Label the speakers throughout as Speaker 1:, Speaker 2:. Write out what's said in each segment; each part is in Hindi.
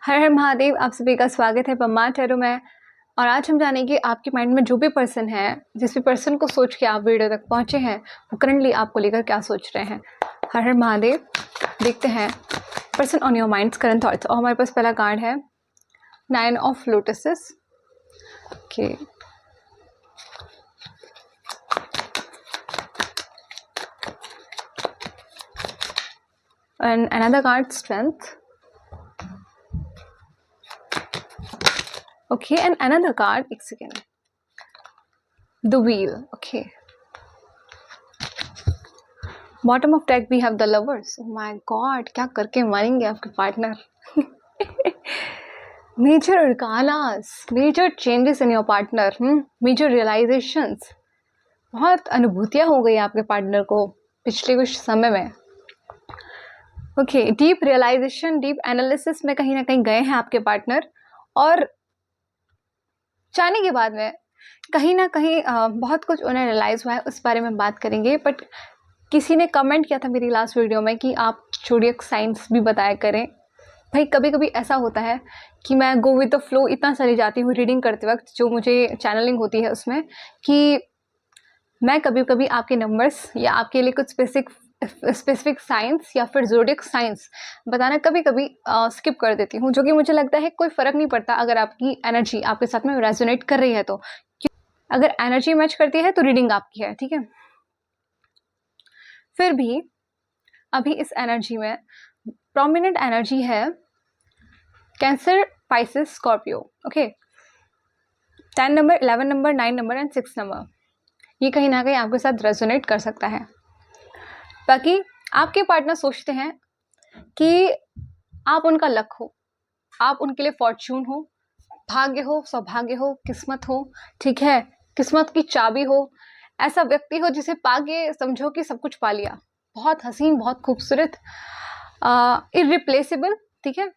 Speaker 1: हर हर महादेव। आप सभी का स्वागत है पम्मा टैरो में। और आज हम जानेंगे आपके माइंड में जो भी पर्सन है, जिस भी पर्सन को सोच के आप वीडियो तक पहुंचे हैं, वो करंटली आपको लेकर क्या सोच रहे हैं। हर हर महादेव। देखते हैं person on your minds current thoughts. और हमारे पास पहला कार्ड है 9 of lotuses. Okay, and another card strength. Okay, and another card, एक second. The wheel. Okay. Bottom of deck we have the lovers. Oh my God, क्या करके मारेंगे आपके partner. Major arcanas, major changes in your partner, major realizations. बहुत अनुभूतियाँ हो गई आपके पार्टनर को पिछले कुछ समय में। Okay, deep realization, deep analysis में कहीं ना कहीं गए हैं आपके पार्टनर, और जाने के बाद में कहीं ना कहीं बहुत कुछ उन्हें रियलाइज़ हुआ है, उस बारे में बात करेंगे। बट किसी ने कमेंट किया था मेरी लास्ट वीडियो में कि आप ज़ोडिएक साइंस भी बताया करें। भाई कभी कभी ऐसा होता है कि मैं गो विद द फ्लो इतना चली जाती हूँ रीडिंग करते वक्त, जो मुझे चैनलिंग होती है उसमें, कि मैं कभी कभी आपके नंबर्स या आपके लिए कुछ स्पेसिफिक साइंस या फिर ज़ोडिएक साइंस बताना कभी कभी स्किप कर देती हूँ, जो कि मुझे लगता है कोई फ़र्क नहीं पड़ता अगर आपकी एनर्जी आपके साथ में रेजोनेट कर रही है तो। अगर एनर्जी मैच करती है तो रीडिंग आपकी है, ठीक है। फिर भी अभी इस एनर्जी में प्रोमिनेंट एनर्जी है cancer, Pisces, Scorpio. Okay, 10 number, 11 number, 9 number and 6 number, ये कहीं ना कहीं आपके साथ रेजोनेट कर सकता है। बाकी आपके पार्टनर सोचते हैं कि आप उनका लक हो, आप उनके लिए फॉर्च्यून हो, भाग्य हो, सौभाग्य हो, किस्मत हो, ठीक है, किस्मत की चाबी हो, ऐसा व्यक्ति हो जिसे पाके समझो कि सब कुछ पा लिया। बहुत हसीन, बहुत खूबसूरत, इररिप्लेसेबल, ठीक है,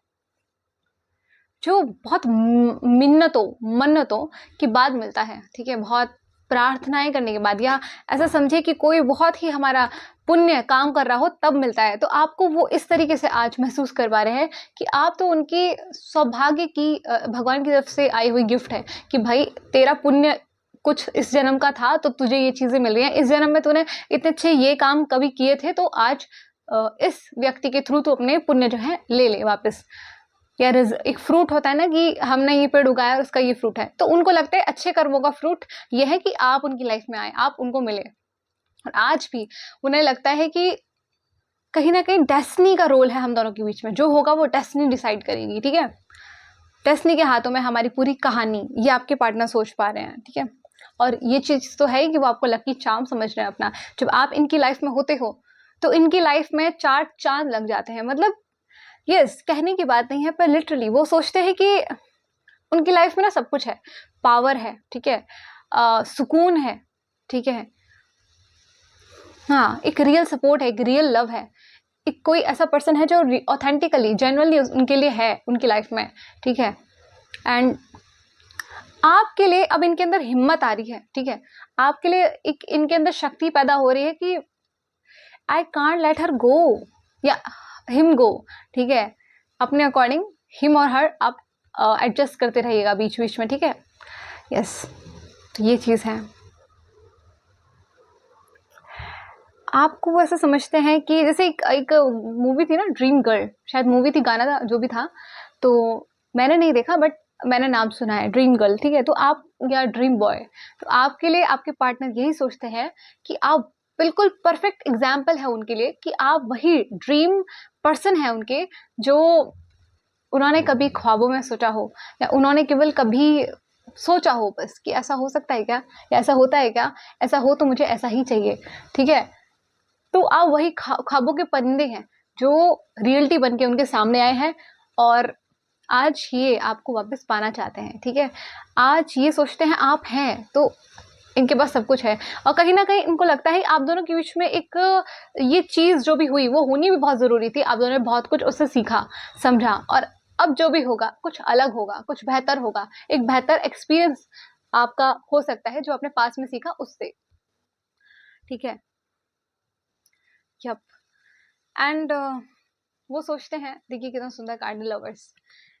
Speaker 1: जो बहुत मन्नतों के बाद मिलता है, ठीक है, बहुत प्रार्थनाएं करने के बाद, या ऐसा समझे कि कोई बहुत ही हमारा पुण्य काम कर रहा हो तब मिलता है। तो आपको वो इस तरीके से आज महसूस करवा रहे हैं कि आप तो उनकी सौभाग्य की भगवान की तरफ से आई हुई गिफ्ट है कि भाई तेरा पुण्य कुछ इस जन्म का था तो तुझे ये चीजें मिल रही हैं। इस जन्म में तूने इतने अच्छे ये काम कभी किए थे, तो आज इस व्यक्ति के थ्रू तो अपने पुण्य जो है ले ले वापस। या एक फ्रूट होता है ना कि हमने ये पेड़ उगाया और उसका ये फ्रूट है, तो उनको लगता है अच्छे कर्मों का फ्रूट ये है कि आप उनकी लाइफ में आए, आप उनको मिले। और आज भी उन्हें लगता है कि कहीं ना कहीं डेस्टिनी का रोल है हम दोनों के बीच में, जो होगा वो डेस्टिनी डिसाइड करेगी, ठीक है। डेस्टिनी के हाथों में हमारी पूरी कहानी, ये आपके पार्टनर सोच पा रहे हैं, ठीक है। और ये चीज तो है कि वो आपको लकी चार्म समझ रहे हैं अपना। जब आप इनकी लाइफ में होते हो तो इनकी लाइफ में 4 चांद लग जाते हैं। मतलब यस, कहने की बात नहीं है, पर लिटरली वो सोचते हैं कि उनकी लाइफ में ना सब कुछ है, पावर है, ठीक है, सुकून है, ठीक है, हाँ, एक रियल सपोर्ट है, एक रियल लव है, एक कोई ऐसा पर्सन है जो ऑथेंटिकली जेन्युइनली उनके लिए है उनकी लाइफ में, ठीक है। एंड आपके लिए अब इनके अंदर हिम्मत आ रही है, ठीक है, आपके लिए एक इनके अंदर शक्ति पैदा हो रही है कि आई कांट लेट हर गो या हिम गो, ठीक है। अपने अकॉर्डिंग हिम और हर आप एडजस्ट करते रहिएगा बीच बीच में, ठीक है। यस, तो ये चीज़ है। आपको वो ऐसा समझते हैं कि जैसे एक मूवी थी ना, ड्रीम गर्ल, शायद मूवी थी, गाना था, जो भी था, तो मैंने नहीं देखा बट मैंने नाम सुना है ड्रीम गर्ल, ठीक है। तो आप, या ड्रीम बॉय, तो आपके लिए आपके पार्टनर यही सोचते हैं कि आप बिल्कुल परफेक्ट एग्जाम्पल है उनके लिए, कि आप वही ड्रीम पर्सन है उनके, जो उन्होंने कभी ख्वाबों में सोचा हो, या उन्होंने केवल कभी सोचा हो बस कि ऐसा हो सकता है क्या, या ऐसा होता है क्या, ऐसा हो तो मुझे ऐसा ही चाहिए, ठीक है। तो आप वही ख्वाबों के परिंदे हैं जो रियलिटी बन के उनके सामने आए हैं, और आज ये आपको वापस पाना चाहते हैं, ठीक है। आज ये सोचते हैं आप हैं तो इनके पास सब कुछ है, और कहीं ना कहीं इनको लगता है आप दोनों के बीच में एक ये चीज़ जो भी हुई वो होनी भी बहुत ज़रूरी थी। आप दोनों ने बहुत कुछ उससे सीखा, समझा, और अब जो भी होगा कुछ अलग होगा, कुछ बेहतर होगा, एक बेहतर एक्सपीरियंस आपका हो सकता है जो आपने पास में सीखा उससे, ठीक है। यप, एंड वो सोचते हैं, देखिए कितना सुंदर कार्ड लवर्स,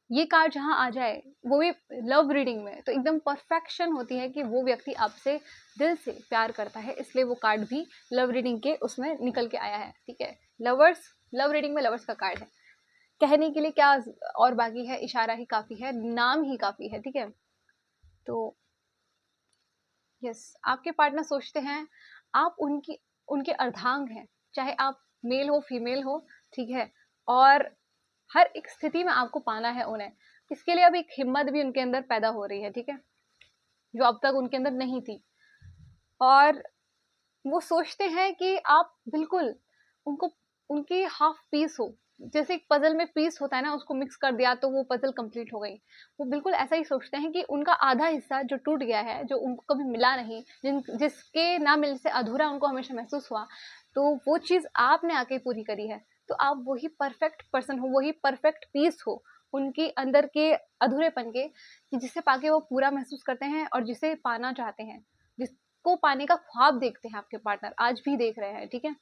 Speaker 1: ये कार्ड जहाँ आ जाए वो भी लव रीडिंग में, तो एकदम परफेक्शन होती है कि वो व्यक्ति आपसे दिल से प्यार करता है, इसलिए वो कार्ड भी लव रीडिंग के उसमें निकल के आया है। ठीक है, लवर्स, लव रीडिंग में लवर्स का कार्ड है। कहने के लिए क्या और बाकी है, इशारा ही काफ़ी है, नाम ही काफ़ी है। ठीक है, तो यस, आपके पार्टनर सोचते हैं आप उनके अर्धांग हैं, चाहे आप मेल हो फीमेल हो। ठीक है, और हर एक स्थिति में आपको पाना है उन्हें। इसके लिए अब एक हिम्मत भी उनके अंदर पैदा हो रही है। ठीक है, जो अब तक उनके अंदर नहीं थी। और वो सोचते हैं कि आप बिल्कुल उनको उनकी हाफ पीस हो, जैसे एक पजल में पीस होता है ना, उसको मिक्स कर दिया तो वो पजल कंप्लीट हो गई। वो बिल्कुल ऐसा ही सोचते हैं कि उनका आधा हिस्सा जो टूट गया है, जो उनको कभी मिला नहीं, जिसके ना मिलने से अधूरा उनको हमेशा महसूस हुआ, तो वो चीज़ आपने आके पूरी करी है। तो आप वही परफेक्ट पर्सन हो, वही परफेक्ट पीस हो उनके अंदर के अधूरेपन के, कि जिसे पाके वो पूरा महसूस करते हैं और जिसे पाना चाहते हैं, जिसको पाने का ख्वाब देखते हैं आपके पार्टनर, आज भी देख रहे हैं। ठीक है,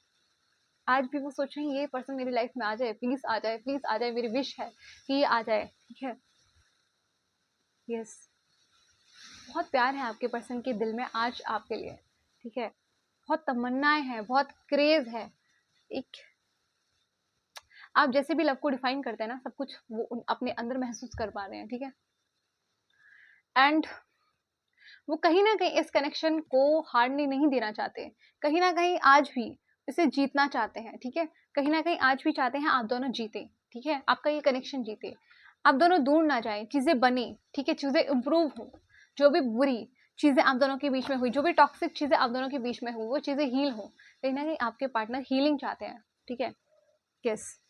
Speaker 1: आज भी वो सोच रहे हैं ये पर्सन मेरी लाइफ में आ जाए, प्लीज आ जाए, प्लीज आ जाए, मेरी विश है कि ये आ जाए। ठीक है, यस, बहुत प्यार है आपके पर्सन के दिल में आज आपके लिए। ठीक है, बहुत तमन्नाएं हैं, बहुत क्रेज है। एक आप जैसे भी लव को डिफाइन करते हैं ना, सब कुछ वो अपने अंदर महसूस कर पा रहे हैं। ठीक है, एंड वो कहीं ना कहीं इस कनेक्शन को हारने नहीं देना चाहते, कहीं ना कहीं आज भी इसे जीतना चाहते हैं। ठीक है, कहीं ना कहीं आज भी चाहते हैं आप दोनों जीते। ठीक है, आपका ये कनेक्शन जीते, आप दोनों दूर ना जाए, चीज़ें बने। ठीक है, चीज़ें इम्प्रूव हो, जो भी बुरी चीज़ें आप दोनों के बीच में हुई, जो भी टॉक्सिक चीज़ें आप दोनों के बीच में हुई, वो चीज़ें हील हो। कहीं ना कहीं आपके पार्टनर हीलिंग चाहते हैं। ठीक है, यस,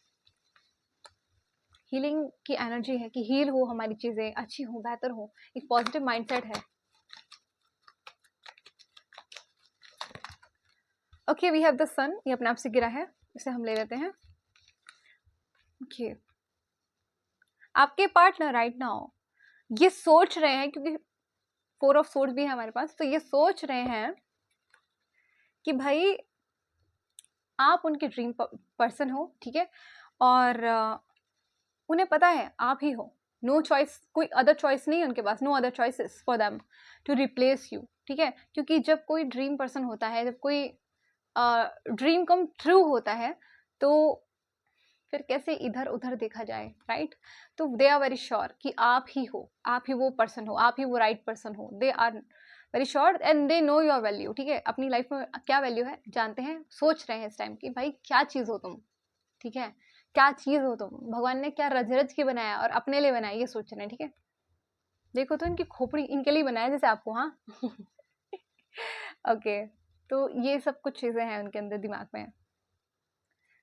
Speaker 1: हीलिंग की एनर्जी है कि हील हो, हमारी चीज़ें अच्छी हो, बेहतर हो, एक पॉजिटिव माइंडसेट है। ओके, वी हैव द सन, ये अपने आप से गिरा है, इसे हम ले लेते हैं। ओके, आपके पार्टनर राइट नाउ ये सोच रहे हैं, क्योंकि 4 ऑफ सोर्ड्स भी है हमारे पास, तो ये सोच रहे हैं कि भाई आप उनके ड्रीम पर्सन हो। ठीक है, और उन्हें पता है आप ही हो, नो चॉइस, कोई अदर चॉइस नहीं है उनके पास, no other choices for them to replace you. ठीक है, क्योंकि जब कोई ड्रीम पर्सन होता है, जब कोई ड्रीम कम ट्रू होता है, तो फिर कैसे इधर उधर देखा जाए, राइट। तो दे आर वेरी श्योर कि आप ही हो, आप ही वो पर्सन हो, आप ही वो राइट पर्सन हो। They are very sure and they know your value. ठीक है, अपनी लाइफ में क्या वैल्यू है जानते हैं, सोच रहे हैं इस टाइम कि भाई क्या चीज़ हो तुम। ठीक है, क्या चीज़ हो तुम, भगवान ने क्या रज रज के बनाया और अपने लिए बनाया, ये सोच रहे हैं। ठीक है, देखो तो इनकी खोपड़ी इनके लिए बनाया जैसे आपको। हाँ ओके, तो ये सब कुछ चीज़ें हैं उनके अंदर दिमाग में।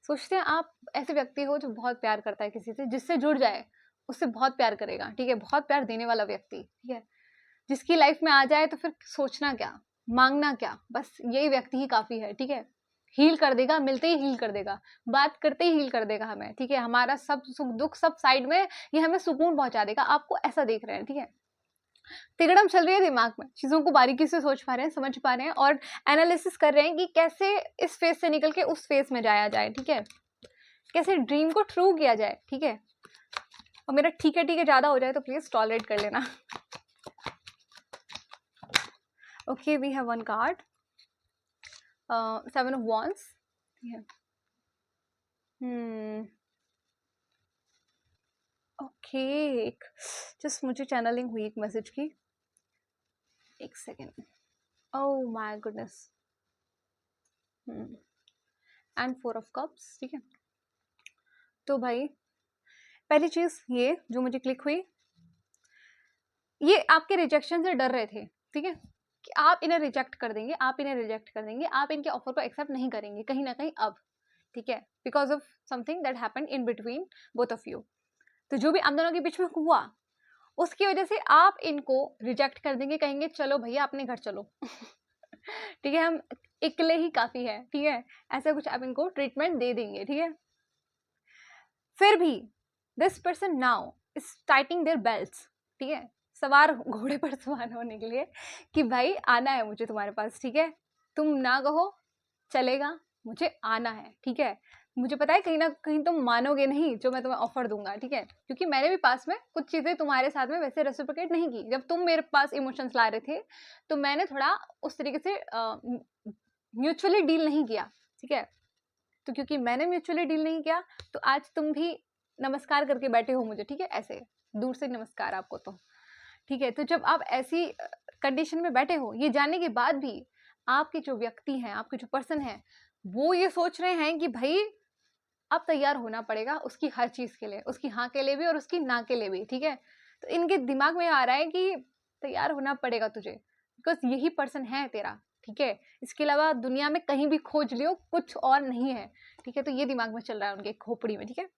Speaker 1: सोचते हैं आप ऐसे व्यक्ति हो जो बहुत प्यार करता है किसी से, जिससे जुड़ जाए उससे बहुत प्यार करेगा। ठीक है, बहुत प्यार देने वाला व्यक्ति। ठीक है, जिसकी लाइफ में आ जाए तो फिर सोचना क्या, मांगना क्या, बस यही व्यक्ति ही काफ़ी है। ठीक है, हील कर देगा, मिलते ही हील कर देगा, बात करते ही हील कर देगा हमें। ठीक है, हमारा सब सुख दुख सब साइड में, ये हमें सुकून पहुंचा देगा। आपको ऐसा देख रहे हैं। ठीक है, तिगड़म चल रही है दिमाग में, चीज़ों को बारीकी से सोच पा रहे हैं, समझ पा रहे हैं और एनालिसिस कर रहे हैं कि कैसे इस फेज से निकल के उस फेज में जाया जाए। ठीक है, कैसे ड्रीम को ट्रू किया जाए। ठीक है, और मेरा ठीक है ज़्यादा हो जाए तो प्लीज़ टॉलरेट कर लेना। Okay, we have one card, 7 of wands. Okay, just मुझे चैनलिंग हुई एक मैसेज की, एक second. Oh my goodness, and 4 of cups. ठीक है, तो भाई पहली चीज़ ये जो मुझे क्लिक हुई, ये आपके रिजेक्शन से डर रहे थे। ठीक है, कि आप इन्हें रिजेक्ट कर देंगे, आप इन्हें रिजेक्ट कर देंगे, आप इनके ऑफर को एक्सेप्ट नहीं करेंगे कहीं ना कहीं अब। ठीक है, because of something that happened in between both of you. तो जो भी आप दोनों के बीच में हुआ, उसकी वजह से आप इनको रिजेक्ट कर देंगे, कहेंगे चलो भैया अपने घर चलो ठीक है, हम इकले ही काफ़ी है। ठीक है, ऐसा कुछ आप इनको ट्रीटमेंट दे देंगे। ठीक है, फिर भी this person now is tightening their belts. ठीक है, सवार घोड़े पर सवार होने के लिए कि भाई आना है मुझे तुम्हारे पास। ठीक है, तुम ना कहो चलेगा, मुझे आना है। ठीक है, मुझे पता है कहीं ना कहीं तुम मानोगे नहीं जो मैं तुम्हें ऑफर दूंगा, ठीक है, क्योंकि मैंने भी पास में कुछ चीजें तुम्हारे साथ में वैसे रेसिप्रोकेट नहीं की। जब तुम मेरे पास इमोशंस ला रहे थे तो मैंने थोड़ा उस तरीके से म्यूचुअली डील नहीं किया, ठीक है। तो क्योंकि मैंने म्यूचुअली डील नहीं किया तो आज तुम भी नमस्कार करके बैठे हो मुझे, ठीक है, ऐसे दूर से नमस्कार आपको तो, ठीक है। तो जब आप ऐसी कंडीशन में बैठे हो, ये जानने के बाद भी आपके जो व्यक्ति हैं, आपके जो पर्सन है, वो ये सोच रहे हैं कि भाई अब तैयार होना पड़ेगा उसकी हर चीज के लिए, उसकी हाँ के लिए भी और उसकी ना के लिए भी, ठीक है। तो इनके दिमाग में आ रहा है कि तैयार होना पड़ेगा तुझे, बिकॉज यही पर्सन है तेरा, ठीक है। इसके अलावा दुनिया में कहीं भी खोज लियो कुछ और नहीं है, ठीक है। तो ये दिमाग में चल रहा है उनके खोपड़ी में, ठीक है।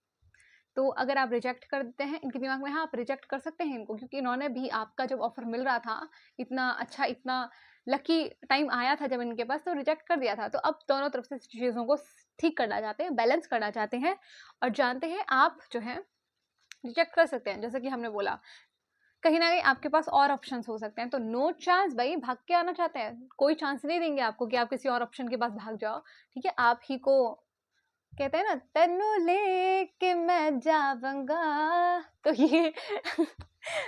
Speaker 1: तो अगर आप रिजेक्ट कर देते हैं इनके दिमाग में, हाँ आप रिजेक्ट कर सकते हैं इनको, क्योंकि इन्होंने भी आपका जब ऑफर मिल रहा था, इतना अच्छा, इतना लकी टाइम आया था जब इनके पास, तो रिजेक्ट कर दिया था। तो अब दोनों तरफ से चीज़ों को ठीक करना चाहते हैं, बैलेंस करना चाहते हैं, और जानते हैं आप जो है रिजेक्ट कर सकते हैं। जैसे कि हमने बोला कहीं ना कहीं आपके पास और ऑप्शंस हो सकते हैं, तो नो चांस भाई, भाग के आना चाहते हैं, कोई चांस नहीं देंगे आपको कि आप किसी और ऑप्शन के पास भाग जाओ, ठीक है। आप ही को कहते हैं ना, तेनू लेके मैं जाऊंगा, तो ये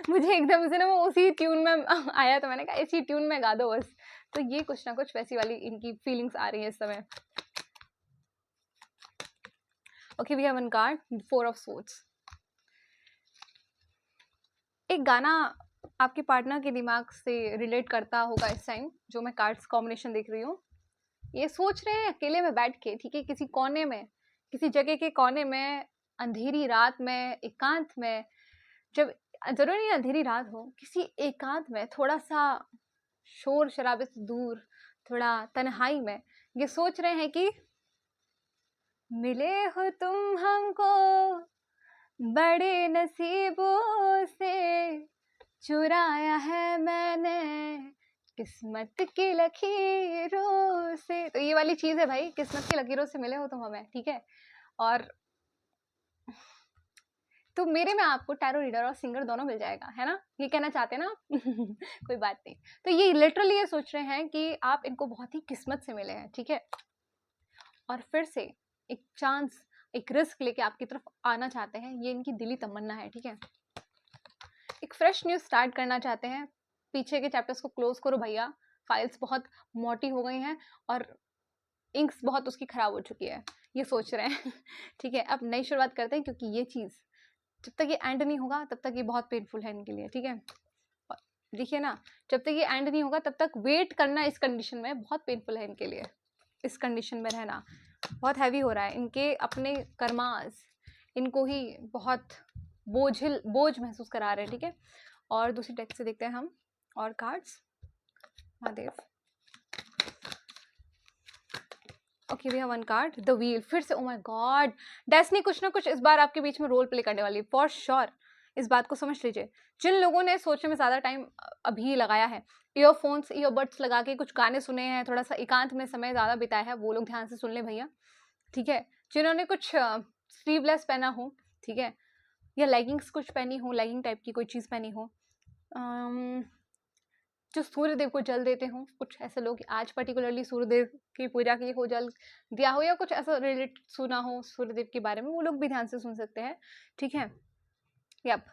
Speaker 1: मुझे एकदम से ना वो उसी ट्यून में आया, तो मैंने कहा इसी ट्यून में गा दो बस। तो ये कुछ ना कुछ वैसी वाली इनकी फीलिंग्स आ रही है इस समय। Okay, we have one card, 4 of swords. एक गाना आपके पार्टनर के दिमाग से रिलेट करता होगा इस टाइम, जो मैं कार्ड्स कॉम्बिनेशन देख रही हूँ। ये सोच रहे हैं अकेले में बैठ के, ठीक है, किसी कोने में, किसी जगह के कोने में, अंधेरी रात में, एकांत में, जब जरूरी नहीं अंधेरी रात हो, किसी एकांत में, थोड़ा सा शोर शराबे से दूर, थोड़ा तन्हाई में, ये सोच रहे हैं कि मिले हो तुम हमको बड़े नसीबों से, चुराया है मैंने किस्मत की लकीरों से। तो ये वाली चीज है भाई, किस्मत की लकीरों से मिले हो तुम हमें, ठीक है। और तो मेरे में आपको टैरो रीडर और सिंगर दोनों मिल जाएगा, है ना, ये कहना चाहते हैं ना आप? कोई बात नहीं। तो ये लिटरली ये सोच रहे हैं कि आप इनको बहुत ही किस्मत से मिले हैं, ठीक है, और फिर से एक चांस, एक रिस्क लेके आपकी तरफ आना चाहते हैं, ये इनकी दिली तमन्ना है, ठीक है। एक फ्रेश न्यूज स्टार्ट करना चाहते हैं, पीछे के चैप्टर्स को क्लोज करो भैया, फाइल्स बहुत मोटी हो गई हैं और इंक्स बहुत उसकी खराब हो चुकी है, ये सोच रहे हैं। ठीक है, अब नई शुरुआत करते हैं, क्योंकि ये चीज जब तक ये एंड नहीं होगा तब तक ये बहुत पेनफुल है इनके लिए, ठीक है। देखिए ना, जब तक ये एंड नहीं होगा तब तक वेट करना इस कंडीशन में बहुत पेनफुल है इनके लिए। इस कंडीशन में रहना बहुत हैवी हो रहा है, इनके अपने कर्मास इनको ही बहुत बोझ महसूस करा रहे हैं, ठीक है। और दूसरी डेक से देखते हैं हम और cards, Mahadev. Okay, we have one card, the wheel. फिर से, ओ माय गॉड, डेस्टिनी कुछ ना कुछ इस बार आपके बीच में रोल प्ले करने वाली है फॉर श्योर। इस बात को समझ लीजिए, जिन लोगों ने सोचने में ज्यादा टाइम अभी लगाया है, ईयरफोन्स ईयरबड्स लगा के कुछ गाने सुने हैं, थोड़ा सा एकांत में समय ज्यादा बिताया है, वो लोग ध्यान से सुन ले भैया, ठीक है। जिन्होंने कुछ स्लीवलेस पहना हो, ठीक है, या लेगिंग्स कुछ पहनी हो, लेगिंग टाइप की कोई चीज पहनी हो, जो सूर्य देव को जल देते हो, कुछ ऐसे लोग आज पर्टिकुलरली सूर्य देव की पूजा की हो, जल दिया हो, या कुछ ऐसा रिलेटेड सुना हो सूर्य देव के बारे में, वो लोग भी ध्यान से सुन सकते हैं, ठीक है। यप,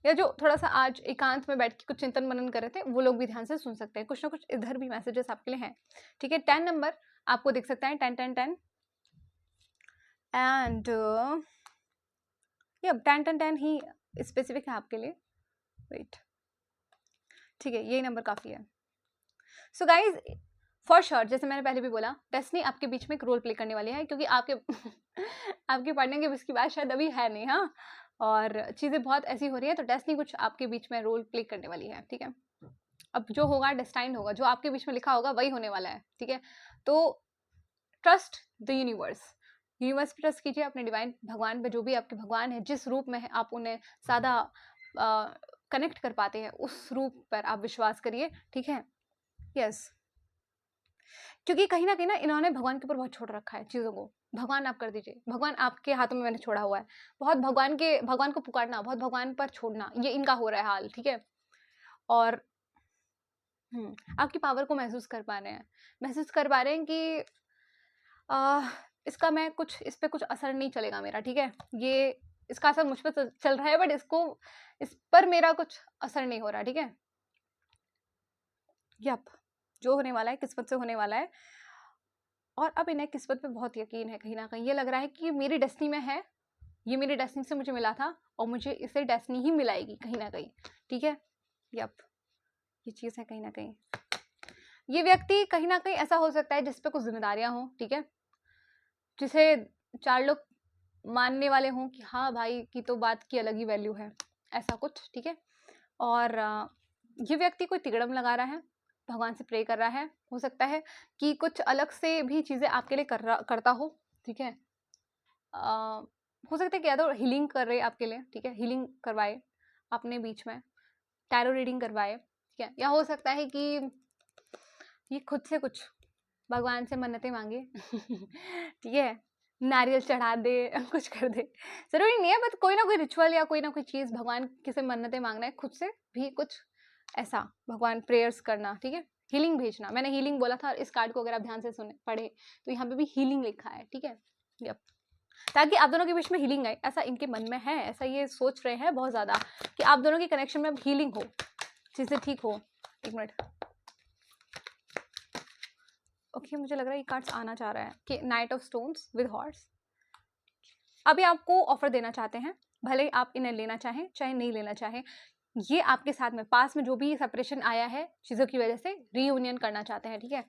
Speaker 1: या जो थोड़ा सा आज एकांत में बैठ के कुछ चिंतन मनन कर रहे थे, वो लोग भी ध्यान से सुन सकते हैं। कुछ ना कुछ इधर भी मैसेजेस आपके लिए हैं, ठीक है। 10 नंबर आपको दिख सकता है, 10 10 10 एंड यप 10 10 10 ही स्पेसिफिक है आपके लिए। वेट, ठीक है, यही नंबर काफी है। सो गाइज, फॉर श्योर, जैसे मैंने पहले भी बोला, डेस्टिनी आपके बीच में एक रोल प्ले करने वाली है, क्योंकि आपके आपके पार्टनर के बीच की बात शायद अभी है नहीं, हाँ, और चीजें बहुत ऐसी हो रही है, तो डेस्टिनी कुछ आपके बीच में रोल प्ले करने वाली है, ठीक है। अब जो होगा डेस्टाइंड होगा, जो आपके बीच में लिखा होगा वही होने वाला है, ठीक है। तो ट्रस्ट द यूनिवर्स, यूनिवर्स पे ट्रस्ट कीजिए, अपने डिवाइन भगवान पे, जो भी आपके भगवान है, जिस रूप में है आप उन्हें ज्यादा कनेक्ट कर पाते हैं, उस रूप पर आप विश्वास करिए, ठीक है। यस, क्योंकि कहीं ना कहीं ना इन्होंने भगवान के ऊपर बहुत छोड़ रखा है चीजों को। भगवान आप कर दीजिए, भगवान आपके हाथों में मैंने छोड़ा हुआ है, बहुत भगवान को पुकारना, बहुत भगवान पर छोड़ना, ये इनका हो रहा है हाल, ठीक है। और आपकी पावर को महसूस कर पा रहे हैं कि इसका मैं कुछ इस पे कुछ असर नहीं चलेगा मेरा, ठीक है। ये इसका असर मुझ पे चल रहा है, बट इस पर मेरा कुछ असर नहीं हो रहा, ठीक है। यप, जो होने वाला है किस्मत से होने वाला है। और अब इन्हें किस्मत पे बहुत यकीन है, कहीं ना कहीं ये लग रहा है कि मेरी डेस्टिनी में है, ये मेरी डेस्टिनी से मुझे मिला था और मुझे इसे डेस्टिनी ही मिलाएगी कहीं ना कहीं, ठीक है। यप, ये चीज़ है कहीं ना कहीं। ये व्यक्ति कहीं ना कहीं ऐसा हो सकता है जिस पे कुछ जिम्मेदारियां हों, ठीक है, जिसे 4 लोग मानने वाले हों कि हाँ भाई की तो बात की अलग ही वैल्यू है, ऐसा कुछ, ठीक है। और ये व्यक्ति कोई तिकड़म लगा रहा है, भगवान से प्रे कर रहा है, हो सकता है कि कुछ अलग से भी चीज़ें आपके लिए करता हो, ठीक है। हो सकता है कि या तो हीलिंग कर रहे आपके लिए, ठीक है, हीलिंग करवाए अपने बीच में, टैरो रीडिंग करवाए, ठीक है। या हो सकता है कि ये खुद से कुछ भगवान से मन्नतें मांगे ठीक है, नारियल चढ़ा दे कुछ कर दे, जरूरी नहीं है, बट कोई ना कोई रिचुअल या कोई ना कोई चीज़ भगवान किसे मन्नतें मांगना है, खुद से भी कुछ ऐसा भगवान प्रेयर्स करना, ठीक है। हीलिंग भेजना, मैंने हीलिंग बोला था, इस कार्ड को अगर आप ध्यान से सुने पढ़े तो यहाँ पे भी हीलिंग लिखा है, ठीक है। यप, ताकि आप दोनों के बीच में हीलिंग आए, ऐसा इनके मन में है, ऐसा ये सोच रहे हैं बहुत ज़्यादा कि आप दोनों की कनेक्शन में हीलिंग हो, चीज़ें ठीक हो। एक मिनट, ओके, मुझे लग रहा है ये कार्ड्स आना चाह रहा है कि night of stones with horse अभी आपको ऑफर देना चाहते हैं, भले आप इन्हें लेना चाहें चाहे नहीं लेना चाहें। ये आपके साथ में पास में जो भी सेपरेशन आया है चीज़ों की वजह से रीयूनियन करना चाहते हैं, ठीक है।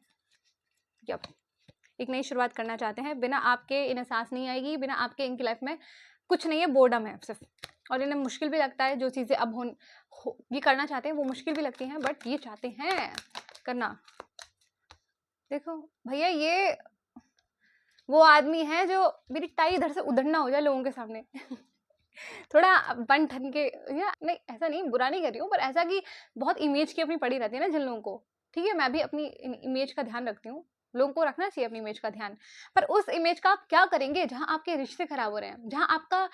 Speaker 1: यप, एक नई शुरुआत करना चाहते हैं, बिना आपके इन्हें सांस नहीं आएगी, बिना आपके इनकी लाइफ में कुछ नहीं है, बोर्डम है सिर्फ। और इन्हें मुश्किल भी लगता है जो चीज़ें अब ये करना चाहते हैं, वो मुश्किल भी लगती हैं, बट ये चाहते हैं करना। देखो भैया, ये वो आदमी है जो मेरी टाई इधर से उधर ना हो जाए लोगों के सामने थोड़ा बन ठन के, या नहीं ऐसा नहीं, बुरा नहीं कर रही हूँ, पर ऐसा कि बहुत इमेज की अपनी पड़ी रहती है ना जिन लोगों को, ठीक है। मैं भी अपनी इमेज का ध्यान रखती हूँ, लोगों को रखना चाहिए अपनी इमेज का ध्यान, पर उस इमेज का आप क्या करेंगे जहां आपके रिश्ते खराब हो रहे हैं, जहां आपका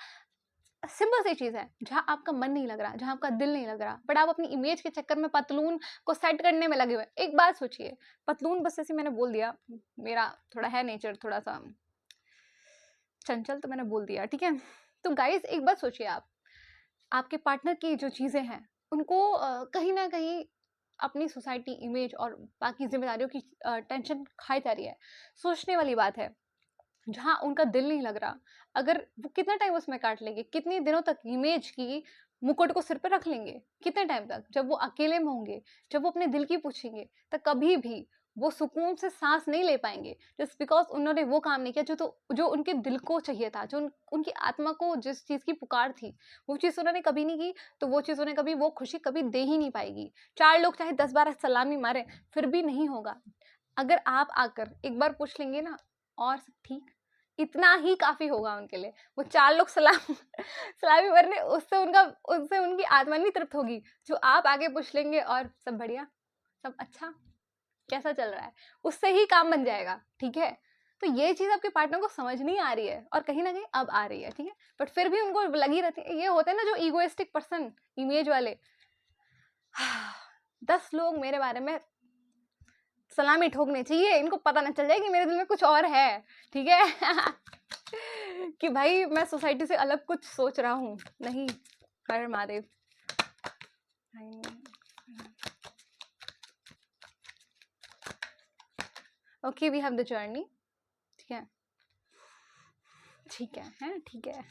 Speaker 1: सिंपल सी चीज है, जहां आपका मन नहीं लग रहा, जहां आपका दिल नहीं लग रहा, बट आप अपनी इमेज के चक्कर में पतलून को सेट करने में लगे हुए। एक बात सोचिए, पतलून बस जैसे मैंने बोल दिया, मेरा थोड़ा है नेचर थोड़ा सा चंचल, तो मैंने बोल दिया, ठीक है। तो गाइस एक बात सोचिए, आप आपके पार्टनर की जो चीज़ें हैं उनको कहीं ना कहीं अपनी सोसाइटी इमेज और बाकी जिम्मेदारियों की टेंशन खाई जा रही है। सोचने वाली बात है, जहाँ उनका दिल नहीं लग रहा, अगर वो कितना टाइम उसमें काट लेंगे, कितने दिनों तक इमेज की मुकुट को सिर पर रख लेंगे, कितने टाइम तक, जब वो अकेले में होंगे, जब वो अपने दिल की पूछेंगे, तो कभी भी वो सुकून से सांस नहीं ले पाएंगे, जस्ट बिकॉज उन्होंने वो काम नहीं किया जो उनके दिल को चाहिए था, जो उनकी आत्मा को जिस चीज़ की पुकार थी, वो चीज़ उन्होंने कभी नहीं की, तो वो चीज़ उन्हें कभी वो खुशी कभी दे ही नहीं पाएगी। 4 लोग चाहे 10 बार सलामी मारे फिर भी नहीं होगा। अगर आप आकर एक बार पूछ लेंगे ना, और सब ठीक, इतना ही काफी होगा उनके लिए। वो 4 लोग सलामी भरने, उससे उनकी आत्मा नहीं तृप्त होगी, जो आप आगे पूछ लेंगे और सब बढ़िया, सब अच्छा, कैसा चल रहा है, उससे ही काम बन जाएगा, ठीक है। तो ये चीज आपके पार्टनर को समझ नहीं आ रही है, और कहीं ना कहीं अब आ रही है, ठीक है, बट फिर भी उनको लगी रहती है। ये होते हैं ना जो इगोइस्टिक पर्सन, इमेज वाले 10 लोग मेरे बारे में सलामी ठोकने चाहिए, इनको पता ना चल जाए कि मेरे दिल में कुछ और है, ठीक है कि भाई मैं सोसाइटी से अलग कुछ सोच रहा हूँ, नहीं। हर Mahadev. Okay, we have the journey, ठीक है, ठीक है, ठीक है।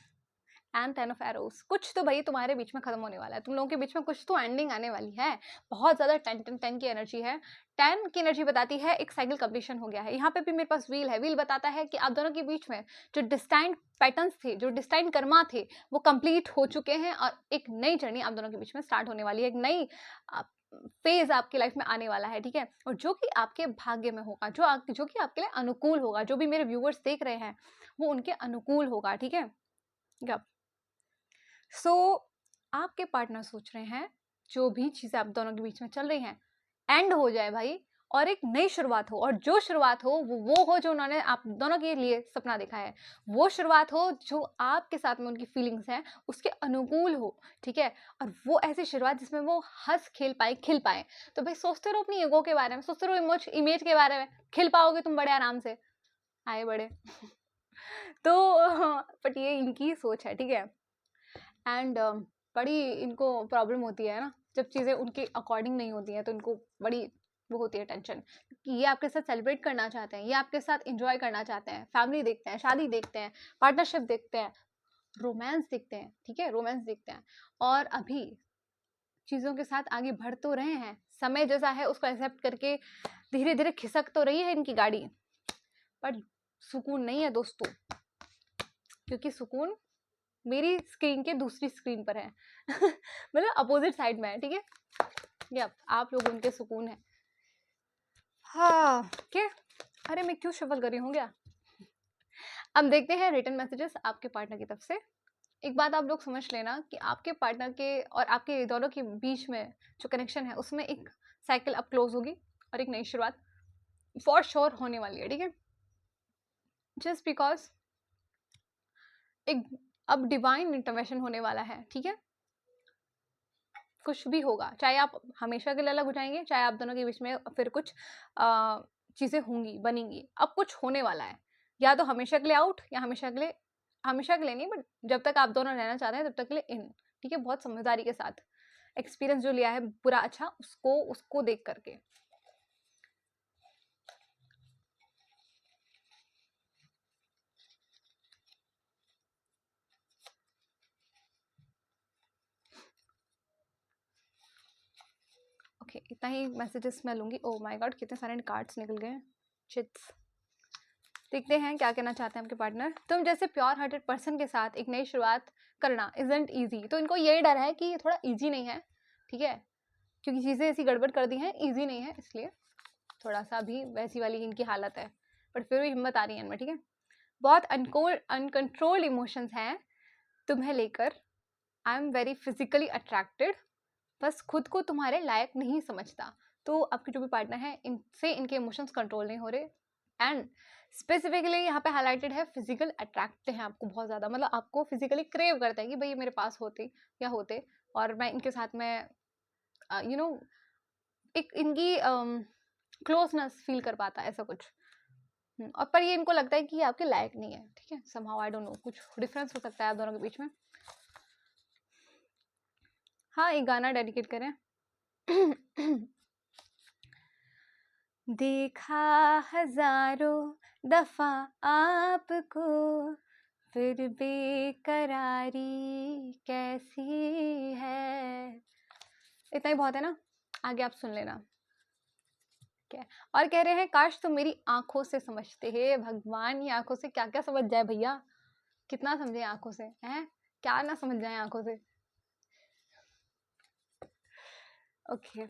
Speaker 1: एंड 10 ऑफ एरोस, कुछ तो भाई तुम्हारे बीच में खत्म होने वाला है, तुम लोगों के बीच में कुछ तो एंडिंग आने वाली है। बहुत ज्यादा 10 की एनर्जी है। 10 की एनर्जी बताती है एक साइकिल कंप्लीशन हो गया है। यहाँ पे भी मेरे पास व्हील है, व्हील बताता है कि आप दोनों के बीच में जो डिस्टाइंड पैटर्न्स थे, जो डिस्टाइंड कर्मा थे, वो कंप्लीट हो चुके हैं, और एक नई जर्नी आप दोनों के बीच में स्टार्ट होने वाली है, एक नई फेज आपकी लाइफ में आने वाला है, ठीक है। और जो कि आपके भाग्य में होगा, जो कि आपके लिए अनुकूल होगा, जो भी मेरे व्यूअर्स देख रहे हैं वो उनके अनुकूल होगा, ठीक है। सो आपके पार्टनर सोच रहे हैं जो भी चीजें आप दोनों के बीच में चल रही हैं एंड हो जाए भाई, और एक नई शुरुआत हो, और जो शुरुआत हो वो हो जो उन्होंने आप दोनों के लिए सपना देखा है, वो शुरुआत हो जो आपके साथ में उनकी फीलिंग्स हैं उसके अनुकूल हो, ठीक है। और वो ऐसी शुरुआत जिसमें वो हंस खेल पाए, खिल पाए। तो भाई सोचते रहो अपनी ईगो के बारे में, सोचते रहो इमेज के बारे में, खिल पाओगे तुम बड़े आराम से, आए बड़े तो बट ये इनकी सोच है, ठीक है। एंड बड़ी इनको प्रॉब्लम होती है ना जब चीज़ें उनके अकॉर्डिंग नहीं होती हैं, तो इनको बड़ी वो होती है टेंशन कि ये आपके साथ सेलिब्रेट करना चाहते हैं, ये आपके साथ इंजॉय करना चाहते हैं, फैमिली देखते हैं, शादी देखते हैं, पार्टनरशिप देखते हैं, रोमांस देखते हैं, ठीक है, रोमांस देखते हैं। और अभी चीज़ों के साथ आगे बढ़ तो रहे हैं, समय जैसा है उसको एक्सेप्ट करके धीरे धीरे खिसक तो रही है इनकी गाड़ी, पर सुकून नहीं है दोस्तों, क्योंकि सुकून मेरी स्क्रीन के दूसरी स्क्रीन पर है मतलब अपोजिट साइड में है, ठीक है। यप, आप लोग उनके सुकून है। हाँ क्या, अरे मैं क्यों शफल कर रही हूँ क्या। अब देखते हैं रिटर्न मैसेजेस आपके पार्टनर की तरफ से। एक बात आप लोग समझ लेना कि आपके पार्टनर के और आपके दोनों के बीच में जो कनेक्शन है उसमें एक साइकिल अब क्लोज होगी और एक नई शुरुआत फॉर श्योर होने वाली है, ठीक है। जस्ट बिकॉज एक अब डिवाइन इंटरवेंशन होने वाला है, ठीक है। कुछ भी होगा, चाहे आप हमेशा के लिए अलग हो जाएंगे, चाहे आप दोनों के बीच में फिर कुछ चीज़ें होंगी बनेंगी, अब कुछ होने वाला है, या तो हमेशा के लिए आउट या हमेशा के लिए नहीं, बट जब तक आप दोनों रहना चाहते हैं तब तक के लिए इन, ठीक है। बहुत समझदारी के साथ एक्सपीरियंस जो लिया है बुरा अच्छा उसको देख करके। ओके, इतना ही मैसेजेस मैं लूंगी। ओह माय गॉड, कितने सारे कार्ड्स निकल गए, चिट्स। देखते हैं क्या कहना चाहते हैं आपके पार्टनर। तुम जैसे प्योर हार्टेड पर्सन के साथ एक नई शुरुआत करना इजंट ईजी। तो इनको यही डर है कि ये थोड़ा ईजी नहीं है, ठीक है, क्योंकि चीज़ें ऐसी गड़बड़ कर दी हैं, ईजी नहीं है, इसलिए थोड़ा सा भी वैसी वाली इनकी हालत है, बट फिर भी हिम्मत आ रही है इनमें, ठीक है। बहुत अनकंट्रोल्ड इमोशंस हैं तुम्हें लेकर। I am very physically attracted, बस खुद को तुम्हारे लायक नहीं समझता। तो आपके जो भी पार्टनर है इनसे इनके इमोशंस कंट्रोल नहीं हो रहे। एंड स्पेसिफिकली यहाँ पे हाईलाइटेड है फिजिकल अट्रैक्ट हैं आपको बहुत ज़्यादा, मतलब आपको फिजिकली क्रेव करते हैं कि भाई ये मेरे पास होते या होते और मैं इनके साथ में यू नो एक इनकी क्लोजनेस फील कर पाता है, ऐसा कुछ। और पर ये इनको लगता है कि ये आपके लायक नहीं है, ठीक है। समहाउ आई डोंट नो, कुछ डिफरेंस हो सकता है आप दोनों के बीच में। हाँ, एक गाना डेडिकेट करें। देखा हजारों दफा आपको, फिर बेकरारी कैसी है। इतना ही बहुत है ना, आगे आप सुन लेना। क्या और कह रहे हैं, काश तुम मेरी आंखों से समझते। हे भगवान, ये आंखों से क्या क्या समझ जाए भैया, कितना समझे आंखों से, हैं क्या ना समझ जाए आंखों से। ओके,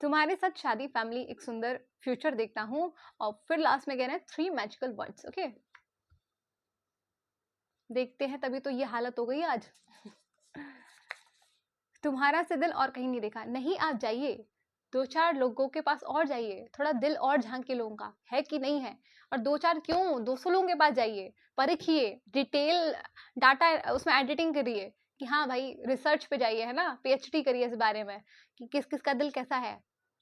Speaker 1: तुम्हारे साथ शादी, फैमिली, एक सुंदर फ्यूचर देखता हूँ। और फिर लास्ट में कह रहे हैं 3 मैजिकल वर्ड्स। ओके, देखते हैं, तभी तो ये हालत हो गई आज। तुम्हारा से दिल और कहीं नहीं देखा। नहीं, आप जाइए 2-4 लोगों के पास और जाइए, थोड़ा दिल और झांकिए लोगों का है कि नहीं है। और 2-4 क्यों, 200 लोगों के पास जाइए, परखिए, डिटेल डाटा उसमें एडिटिंग करिए कि हाँ भाई, रिसर्च पे जाइए, है ना, पीएचडी करिए इस बारे में कि किस किस का दिल कैसा है,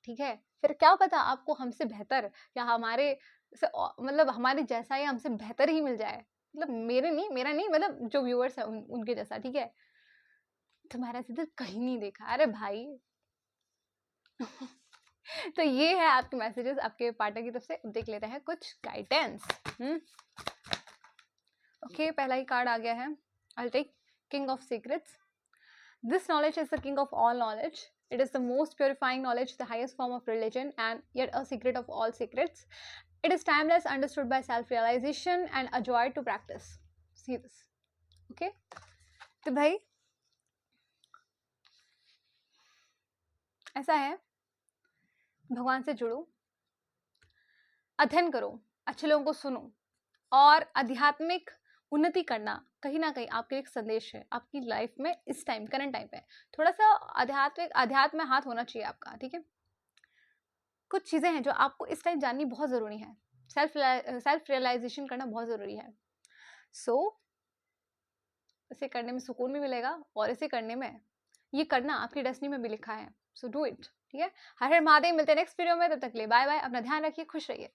Speaker 1: ठीक है। फिर क्या पता आपको हमसे बेहतर या हमारे मतलब हमारे जैसा या हमसे बेहतर ही मिल जाए, मतलब मेरा नहीं, मतलब जो व्यूअर्स है उनके जैसा, ठीक है। तुम्हारा से दिल कहीं नहीं देखा, अरे भाई। तो ये है आपके मैसेजेस आपके पार्टनर की तरफ से। देख लेते हैं कुछ गाइडेंस। ओके, पहला ही कार्ड आ गया है। I'll take King of Secrets. This knowledge is the king of all knowledge. It is the most purifying knowledge, the highest form of religion, and yet a secret of all secrets. It is timeless, understood by self-realization, and a joy to practice. See this. Okay? तो भाई ऐसा है, भगवान से जुड़ो, अध्ययन करो, अच्छे लोगों को सुनो, और आध्यात्मिक उन्नति करना कहीं ना कहीं आपके लिए एक संदेश है आपकी लाइफ में। इस टाइम, करंट टाइम पे थोड़ा सा अध्यात्म में हाथ होना चाहिए आपका, ठीक है। कुछ चीज़ें हैं जो आपको इस टाइम जाननी बहुत ज़रूरी है, सेल्फ रियलाइजेशन करना बहुत ज़रूरी है। सो इसे करने में सुकून भी मिलेगा, और इसे करने में, ये करना आपकी डेस्टिनी में भी लिखा है। सो डू इट, ठीक है। हर हर महादेव, मिलते हैं नेक्स्ट वीडियो में, तब तक के लिए बाय बाय। अपना ध्यान रखिए, खुश रहिए।